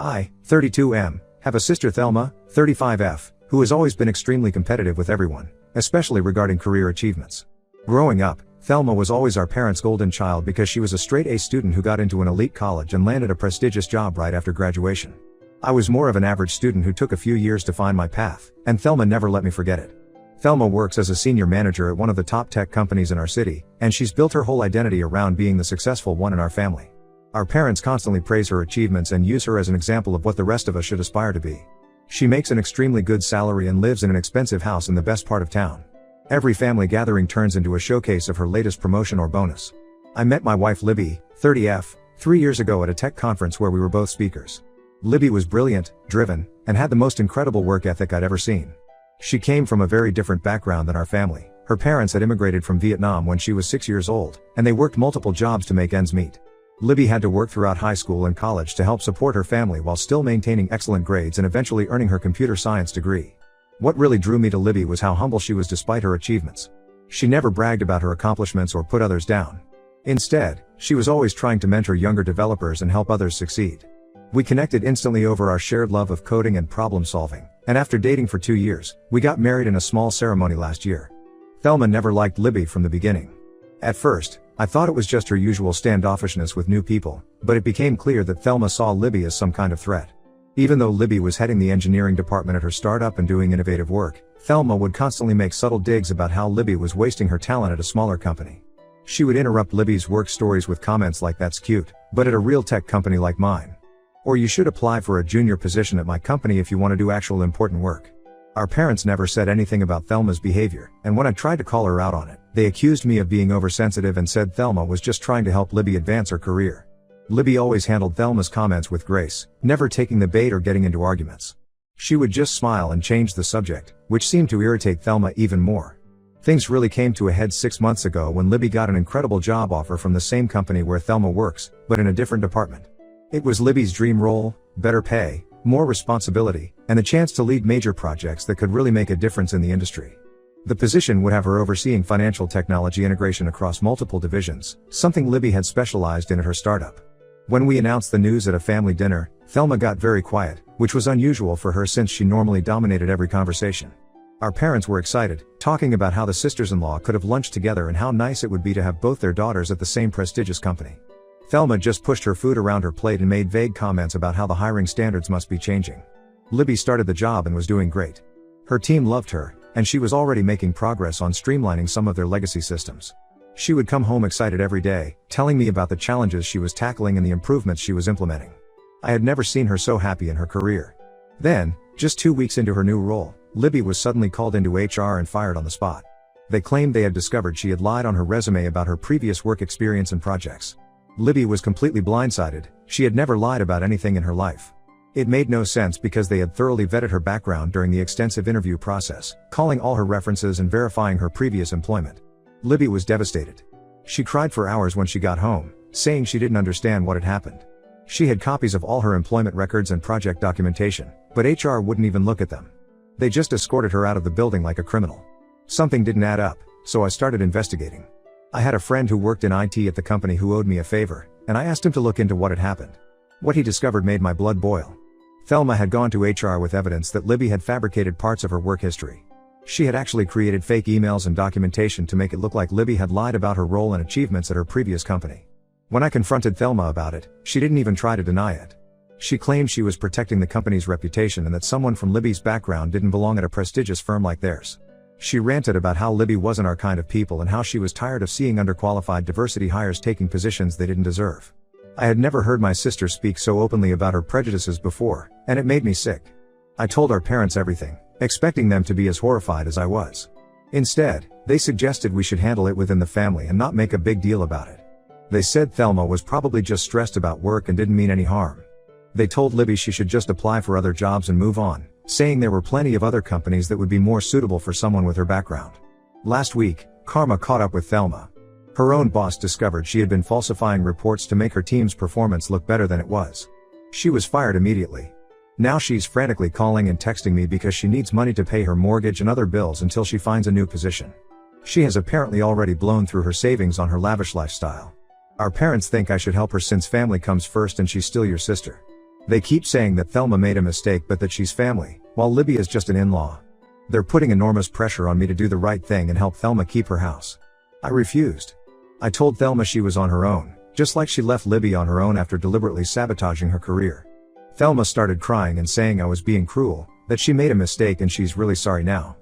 I, 32M, have a sister Thelma, 35F, who has always been extremely competitive with everyone, especially regarding career achievements. Growing up, Thelma was always our parents' golden child because she was a straight A student who got into an elite college and landed a prestigious job right after graduation. I was more of an average student who took a few years to find my path, and Thelma never let me forget it. Thelma works as a senior manager at one of the top tech companies in our city, and she's built her whole identity around being the successful one in our family. Our parents constantly praise her achievements and use her as an example of what the rest of us should aspire to be. She makes an extremely good salary and lives in an expensive house in the best part of town. Every family gathering turns into a showcase of her latest promotion or bonus. I met my wife Libby, 30F, 3 years ago at a tech conference where we were both speakers. Libby was brilliant, driven, and had the most incredible work ethic I'd ever seen. She came from a very different background than our family. Her parents had immigrated from Vietnam when she was 6 years old, and they worked multiple jobs to make ends meet. Libby had to work throughout high school and college to help support her family while still maintaining excellent grades and eventually earning her computer science degree. What really drew me to Libby was how humble she was despite her achievements. She never bragged about her accomplishments or put others down. Instead, she was always trying to mentor younger developers and help others succeed. We connected instantly over our shared love of coding and problem solving, and after dating for 2 years, we got married in a small ceremony last year. Thelma never liked Libby from the beginning. At first, I thought it was just her usual standoffishness with new people, but it became clear that Thelma saw Libby as some kind of threat. Even though Libby was heading the engineering department at her startup and doing innovative work, Thelma would constantly make subtle digs about how Libby was wasting her talent at a smaller company. She would interrupt Libby's work stories with comments like, "That's cute, but at a real tech company like mine." Or, "You should apply for a junior position at my company if you want to do actual important work." Our parents never said anything about Thelma's behavior, and when I tried to call her out on it, they accused me of being oversensitive and said Thelma was just trying to help Libby advance her career. Libby always handled Thelma's comments with grace, never taking the bait or getting into arguments. She would just smile and change the subject, which seemed to irritate Thelma even more. Things really came to a head 6 months ago when Libby got an incredible job offer from the same company where Thelma works, but in a different department. It was Libby's dream role, better pay, more responsibility, and the chance to lead major projects that could really make a difference in the industry. The position would have her overseeing financial technology integration across multiple divisions, something Libby had specialized in at her startup. When we announced the news at a family dinner, Thelma got very quiet, which was unusual for her since she normally dominated every conversation. Our parents were excited, talking about how the sisters-in-law could have lunched together and how nice it would be to have both their daughters at the same prestigious company. Thelma just pushed her food around her plate and made vague comments about how the hiring standards must be changing. Libby started the job and was doing great. Her team loved her, and she was already making progress on streamlining some of their legacy systems. She would come home excited every day, telling me about the challenges she was tackling and the improvements she was implementing. I had never seen her so happy in her career. Then, just 2 weeks into her new role, Libby was suddenly called into HR and fired on the spot. They claimed they had discovered she had lied on her resume about her previous work experience and projects. Libby was completely blindsided. She had never lied about anything in her life. It made no sense because they had thoroughly vetted her background during the extensive interview process, calling all her references and verifying her previous employment. Libby was devastated. She cried for hours when she got home, saying she didn't understand what had happened. She had copies of all her employment records and project documentation, but HR wouldn't even look at them. They just escorted her out of the building like a criminal. Something didn't add up, so I started investigating. I had a friend who worked in IT at the company who owed me a favor, and I asked him to look into what had happened. What he discovered made my blood boil. Thelma had gone to HR with evidence that Libby had fabricated parts of her work history. She had actually created fake emails and documentation to make it look like Libby had lied about her role and achievements at her previous company. When I confronted Thelma about it, she didn't even try to deny it. She claimed she was protecting the company's reputation and that someone from Libby's background didn't belong at a prestigious firm like theirs. She ranted about how Libby wasn't our kind of people and how she was tired of seeing underqualified diversity hires taking positions they didn't deserve. I had never heard my sister speak so openly about her prejudices before, and it made me sick. I told our parents everything, expecting them to be as horrified as I was. Instead, they suggested we should handle it within the family and not make a big deal about it. They said Thelma was probably just stressed about work and didn't mean any harm. They told Libby she should just apply for other jobs and move on, saying there were plenty of other companies that would be more suitable for someone with her background. Last week, karma caught up with Thelma. Her own boss discovered she had been falsifying reports to make her team's performance look better than it was. She was fired immediately. Now she's frantically calling and texting me because she needs money to pay her mortgage and other bills until she finds a new position. She has apparently already blown through her savings on her lavish lifestyle. Our parents think I should help her since family comes first and she's still your sister. They keep saying that Thelma made a mistake but that she's family, while Libby is just an in-law. They're putting enormous pressure on me to do the right thing and help Thelma keep her house. I refused. I told Thelma she was on her own, just like she left Libby on her own after deliberately sabotaging her career. Thelma started crying and saying I was being cruel, that she made a mistake and she's really sorry now.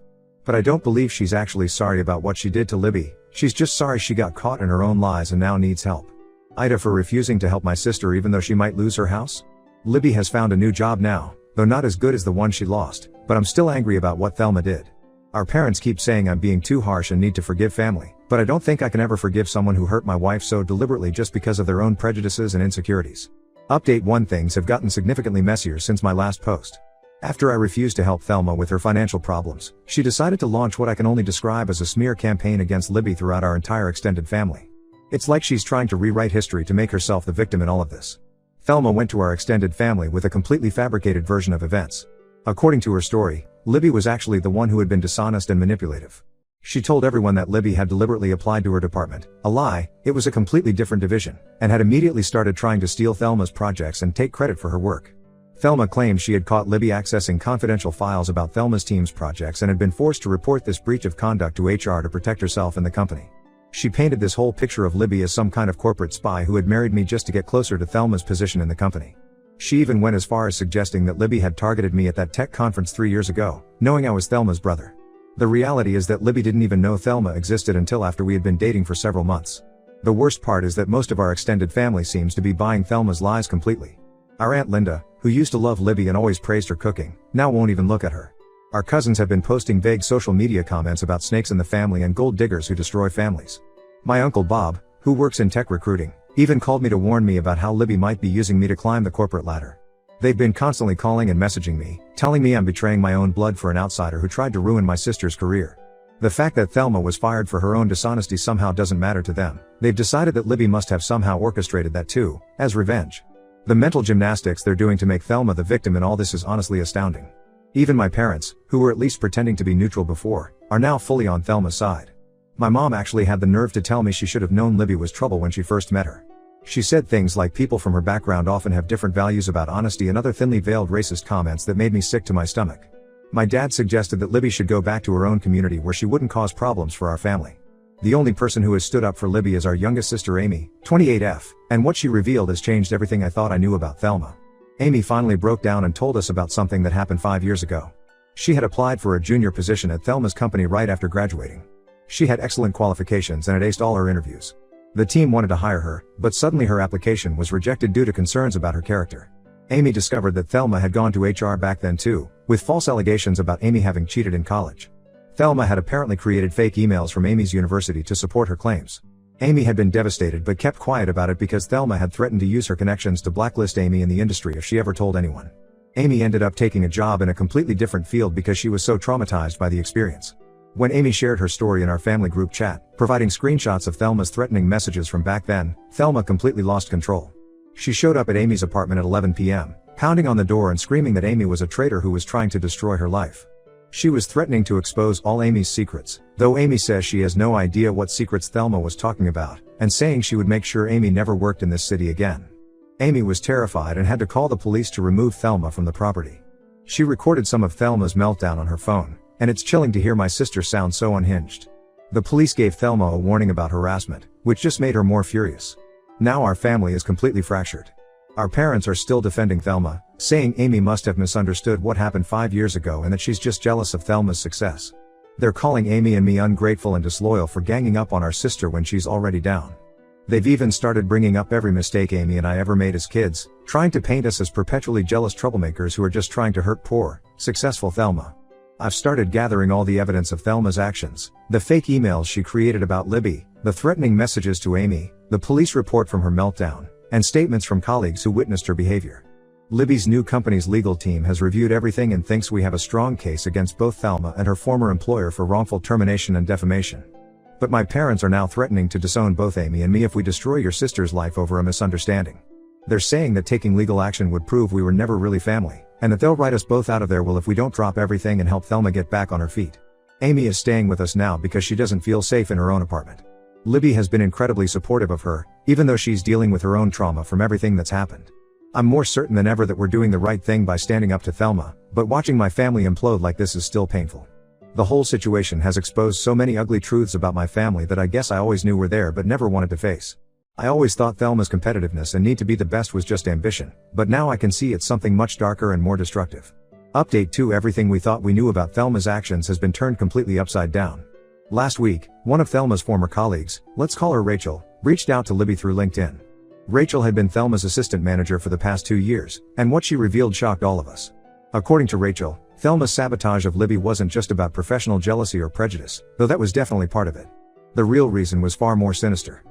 But I don't believe she's actually sorry about what she did to Libby, she's just sorry she got caught in her own lies and now needs help. Ida for refusing to help my sister even though she might lose her house? Libby has found a new job now, though not as good as the one she lost, but I'm still angry about what Thelma did. Our parents keep saying I'm being too harsh and need to forgive family, but I don't think I can ever forgive someone who hurt my wife so deliberately just because of their own prejudices and insecurities. Update 1: Things have gotten significantly messier since my last post. After I refused to help Thelma with her financial problems, she decided to launch what I can only describe as a smear campaign against Libby throughout our entire extended family. It's like she's trying to rewrite history to make herself the victim in all of this. Thelma went to our extended family with a completely fabricated version of events. According to her story, Libby was actually the one who had been dishonest and manipulative. She told everyone that Libby had deliberately applied to her department, a lie, it was a completely different division, and had immediately started trying to steal Thelma's projects and take credit for her work. Thelma claimed she had caught Libby accessing confidential files about Thelma's team's projects and had been forced to report this breach of conduct to HR to protect herself and the company. She painted this whole picture of Libby as some kind of corporate spy who had married me just to get closer to Thelma's position in the company. She even went as far as suggesting that Libby had targeted me at that tech conference 3 years ago, knowing I was Thelma's brother. The reality is that Libby didn't even know Thelma existed until after we had been dating for several months. The worst part is that most of our extended family seems to be buying Thelma's lies completely. Our Aunt Linda, who used to love Libby and always praised her cooking, now won't even look at her. Our cousins have been posting vague social media comments about snakes in the family and gold diggers who destroy families. My Uncle Bob, who works in tech recruiting, even called me to warn me about how Libby might be using me to climb the corporate ladder. They've been constantly calling and messaging me, telling me I'm betraying my own blood for an outsider who tried to ruin my sister's career. The fact that Thelma was fired for her own dishonesty somehow doesn't matter to them. They've decided that Libby must have somehow orchestrated that too, as revenge. The mental gymnastics they're doing to make Thelma the victim in all this is honestly astounding. Even my parents, who were at least pretending to be neutral before, are now fully on Thelma's side. My mom actually had the nerve to tell me she should have known Libby was trouble when she first met her. She said things like people from her background often have different values about honesty and other thinly veiled racist comments that made me sick to my stomach. My dad suggested that Libby should go back to her own community where she wouldn't cause problems for our family. The only person who has stood up for Libby is our youngest sister Amy, 28F, and what she revealed has changed everything I thought I knew about Thelma. Amy finally broke down and told us about something that happened 5 years ago. She had applied for a junior position at Thelma's company right after graduating. She had excellent qualifications and had aced all her interviews. The team wanted to hire her, but suddenly her application was rejected due to concerns about her character. Amy discovered that Thelma had gone to HR back then too, with false allegations about Amy having cheated in college. Thelma had apparently created fake emails from Amy's university to support her claims. Amy had been devastated but kept quiet about it because Thelma had threatened to use her connections to blacklist Amy in the industry if she ever told anyone. Amy ended up taking a job in a completely different field because she was so traumatized by the experience. When Amy shared her story in our family group chat, providing screenshots of Thelma's threatening messages from back then, Thelma completely lost control. She showed up at Amy's apartment at 11 p.m., pounding on the door and screaming that Amy was a traitor who was trying to destroy her life. She was threatening to expose all Amy's secrets, though Amy says she has no idea what secrets Thelma was talking about, and saying she would make sure Amy never worked in this city again. Amy was terrified and had to call the police to remove Thelma from the property. She recorded some of Thelma's meltdown on her phone, and it's chilling to hear my sister sound so unhinged. The police gave Thelma a warning about harassment, which just made her more furious. Now our family is completely fractured. Our parents are still defending Thelma, saying Amy must have misunderstood what happened 5 years ago and that she's just jealous of Thelma's success. They're calling Amy and me ungrateful and disloyal for ganging up on our sister when she's already down. They've even started bringing up every mistake Amy and I ever made as kids, trying to paint us as perpetually jealous troublemakers who are just trying to hurt poor, successful Thelma. I've started gathering all the evidence of Thelma's actions, the fake emails she created about Libby, the threatening messages to Amy, the police report from her meltdown, and statements from colleagues who witnessed her behavior. Libby's new company's legal team has reviewed everything and thinks we have a strong case against both Thelma and her former employer for wrongful termination and defamation. But my parents are now threatening to disown both Amy and me if we destroy your sister's life over a misunderstanding. They're saying that taking legal action would prove we were never really family, and that they'll write us both out of their will if we don't drop everything and help Thelma get back on her feet. Amy is staying with us now because she doesn't feel safe in her own apartment. Libby has been incredibly supportive of her, even though she's dealing with her own trauma from everything that's happened. I'm more certain than ever that we're doing the right thing by standing up to Thelma, but watching my family implode like this is still painful. The whole situation has exposed so many ugly truths about my family that I guess I always knew were there but never wanted to face. I always thought Thelma's competitiveness and need to be the best was just ambition, but now I can see it's something much darker and more destructive. Update 2: Everything we thought we knew about Thelma's actions has been turned completely upside down. Last week, one of Thelma's former colleagues, let's call her Rachel, reached out to Libby through LinkedIn. Rachel had been Thelma's assistant manager for the past 2 years, and what she revealed shocked all of us. According to Rachel, Thelma's sabotage of Libby wasn't just about professional jealousy or prejudice, though that was definitely part of it. The real reason was far more sinister.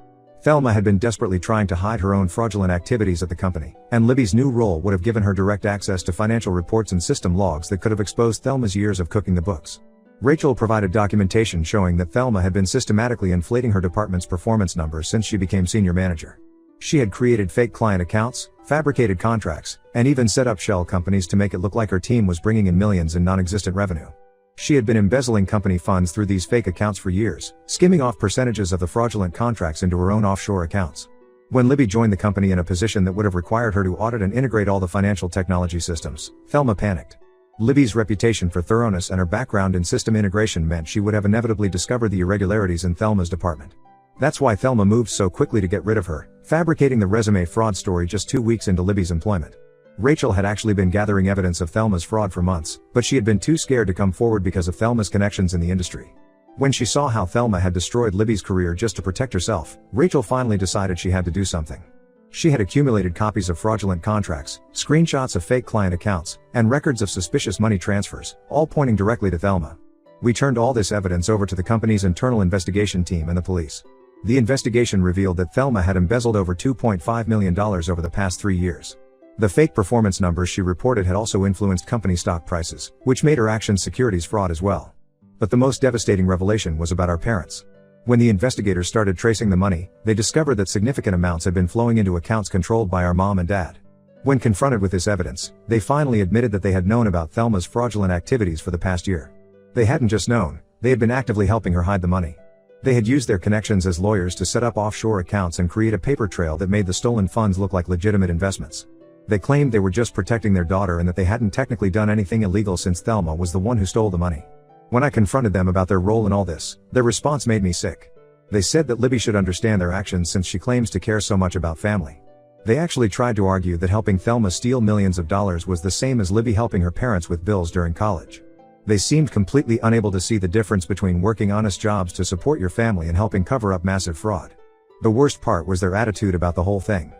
Thelma had been desperately trying to hide her own fraudulent activities at the company, and Libby's new role would have given her direct access to financial reports and system logs that could have exposed Thelma's years of cooking the books. Rachel provided documentation showing that Thelma had been systematically inflating her department's performance numbers since she became senior manager. She had created fake client accounts, fabricated contracts, and even set up shell companies to make it look like her team was bringing in millions in non-existent revenue. She had been embezzling company funds through these fake accounts for years, skimming off percentages of the fraudulent contracts into her own offshore accounts. When Libby joined the company in a position that would have required her to audit and integrate all the financial technology systems, Thelma panicked. Libby's reputation for thoroughness and her background in system integration meant she would have inevitably discovered the irregularities in Thelma's department. That's why Thelma moved so quickly to get rid of her, fabricating the resume fraud story just 2 weeks into Libby's employment. Rachel had actually been gathering evidence of Thelma's fraud for months, but she had been too scared to come forward because of Thelma's connections in the industry. When she saw how Thelma had destroyed Libby's career just to protect herself, Rachel finally decided she had to do something. She had accumulated copies of fraudulent contracts, screenshots of fake client accounts, and records of suspicious money transfers, all pointing directly to Thelma. We turned all this evidence over to the company's internal investigation team and the police. The investigation revealed that Thelma had embezzled over $2.5 million over the past 3 years. The fake performance numbers she reported had also influenced company stock prices, which made her actions securities fraud as well. But the most devastating revelation was about our parents. When the investigators started tracing the money, they discovered that significant amounts had been flowing into accounts controlled by our mom and dad. When confronted with this evidence, they finally admitted that they had known about Thelma's fraudulent activities for the past year. They hadn't just known, they had been actively helping her hide the money. They had used their connections as lawyers to set up offshore accounts and create a paper trail that made the stolen funds look like legitimate investments. They claimed they were just protecting their daughter and that they hadn't technically done anything illegal since Thelma was the one who stole the money. When I confronted them about their role in all this, their response made me sick. They said that Libby should understand their actions since she claims to care so much about family. They actually tried to argue that helping Thelma steal millions of dollars was the same as Libby helping her parents with bills during college. They seemed completely unable to see the difference between working honest jobs to support your family and helping cover up massive fraud. The worst part was their attitude about the whole thing.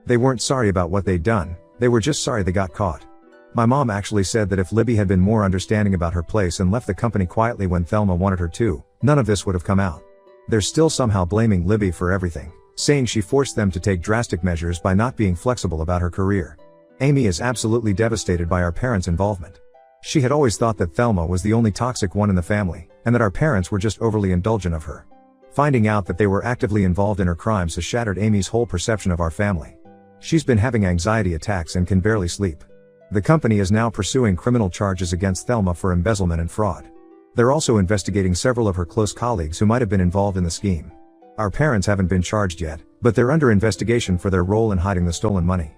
They weren't sorry about what they'd done, they were just sorry they got caught. My mom actually said that if Libby had been more understanding about her place and left the company quietly when Thelma wanted her to, none of this would have come out. They're still somehow blaming Libby for everything, saying she forced them to take drastic measures by not being flexible about her career. Amy is absolutely devastated by our parents' involvement. She had always thought that Thelma was the only toxic one in the family, and that our parents were just overly indulgent of her. Finding out that they were actively involved in her crimes has shattered Amy's whole perception of our family. She's been having anxiety attacks and can barely sleep. The company is now pursuing criminal charges against Thelma for embezzlement and fraud. They're also investigating several of her close colleagues who might have been involved in the scheme. Our parents haven't been charged yet, but they're under investigation for their role in hiding the stolen money.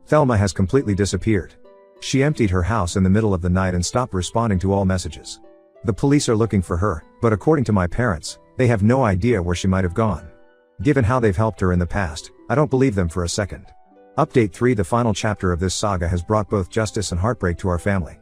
Thelma has completely disappeared. She emptied her house in the middle of the night and stopped responding to all messages. The police are looking for her, but according to my parents, they have no idea where she might have gone. Given how they've helped her in the past, I don't believe them for a second. Update 3: The final chapter of this saga has brought both justice and heartbreak to our family.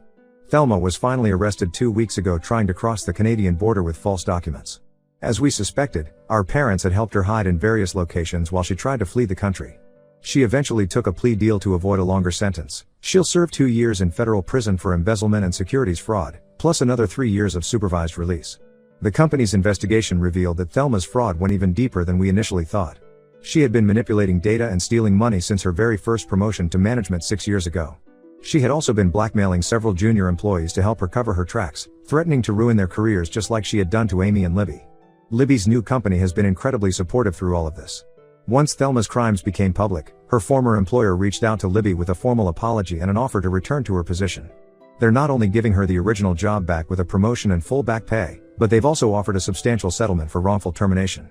Thelma was finally arrested 2 weeks ago trying to cross the Canadian border with false documents. As we suspected, our parents had helped her hide in various locations while she tried to flee the country. She eventually took a plea deal to avoid a longer sentence. She'll serve 2 years in federal prison for embezzlement and securities fraud, plus another 3 years of supervised release. The company's investigation revealed that Thelma's fraud went even deeper than we initially thought. She had been manipulating data and stealing money since her very first promotion to management 6 years ago. She had also been blackmailing several junior employees to help her cover her tracks, threatening to ruin their careers just like she had done to Amy and Libby. Libby's new company has been incredibly supportive through all of this. Once Thelma's crimes became public, her former employer reached out to Libby with a formal apology and an offer to return to her position. They're not only giving her the original job back with a promotion and full back pay, but they've also offered a substantial settlement for wrongful termination.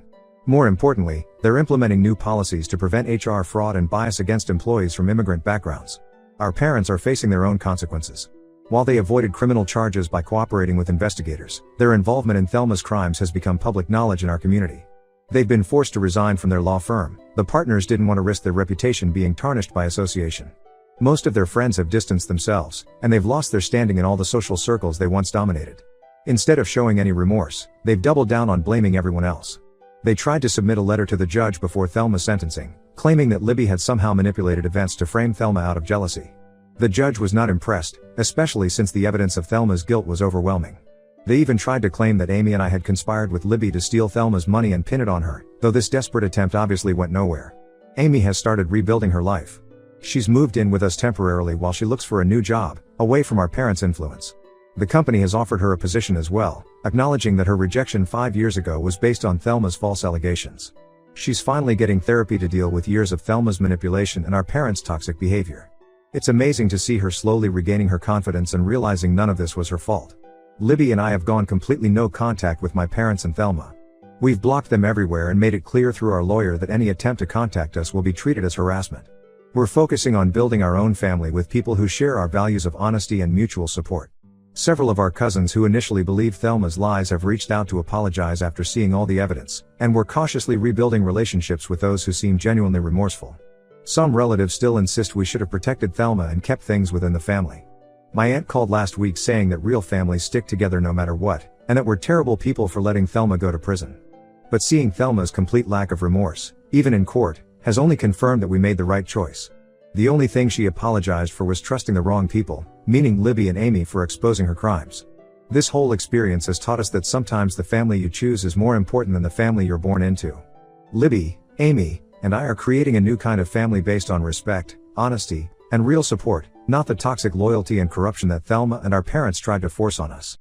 More importantly, they're implementing new policies to prevent HR fraud and bias against employees from immigrant backgrounds. Our parents are facing their own consequences. While they avoided criminal charges by cooperating with investigators, their involvement in Thelma's crimes has become public knowledge in our community. They've been forced to resign from their law firm. The partners didn't want to risk their reputation being tarnished by association. Most of their friends have distanced themselves, and they've lost their standing in all the social circles they once dominated. Instead of showing any remorse, they've doubled down on blaming everyone else. They tried to submit a letter to the judge before Thelma's sentencing, claiming that Libby had somehow manipulated events to frame Thelma out of jealousy. The judge was not impressed, especially since the evidence of Thelma's guilt was overwhelming. They even tried to claim that Amy and I had conspired with Libby to steal Thelma's money and pin it on her, though this desperate attempt obviously went nowhere. Amy has started rebuilding her life. She's moved in with us temporarily while she looks for a new job, away from our parents' influence. The company has offered her a position as well, acknowledging that her rejection 5 years ago was based on Thelma's false allegations. She's finally getting therapy to deal with years of Thelma's manipulation and our parents' toxic behavior. It's amazing to see her slowly regaining her confidence and realizing none of this was her fault. Libby and I have gone completely no contact with my parents and Thelma. We've blocked them everywhere and made it clear through our lawyer that any attempt to contact us will be treated as harassment. We're focusing on building our own family with people who share our values of honesty and mutual support. Several of our cousins who initially believed Thelma's lies have reached out to apologize after seeing all the evidence, and we're cautiously rebuilding relationships with those who seem genuinely remorseful. Some relatives still insist we should have protected Thelma and kept things within the family. My aunt called last week saying that real families stick together no matter what, and that we're terrible people for letting Thelma go to prison. But seeing Thelma's complete lack of remorse, even in court, has only confirmed that we made the right choice. The only thing she apologized for was trusting the wrong people, meaning Libby and Amy, for exposing her crimes. This whole experience has taught us that sometimes the family you choose is more important than the family you're born into. Libby, Amy, and I are creating a new kind of family based on respect, honesty, and real support, not the toxic loyalty and corruption that Thelma and our parents tried to force on us.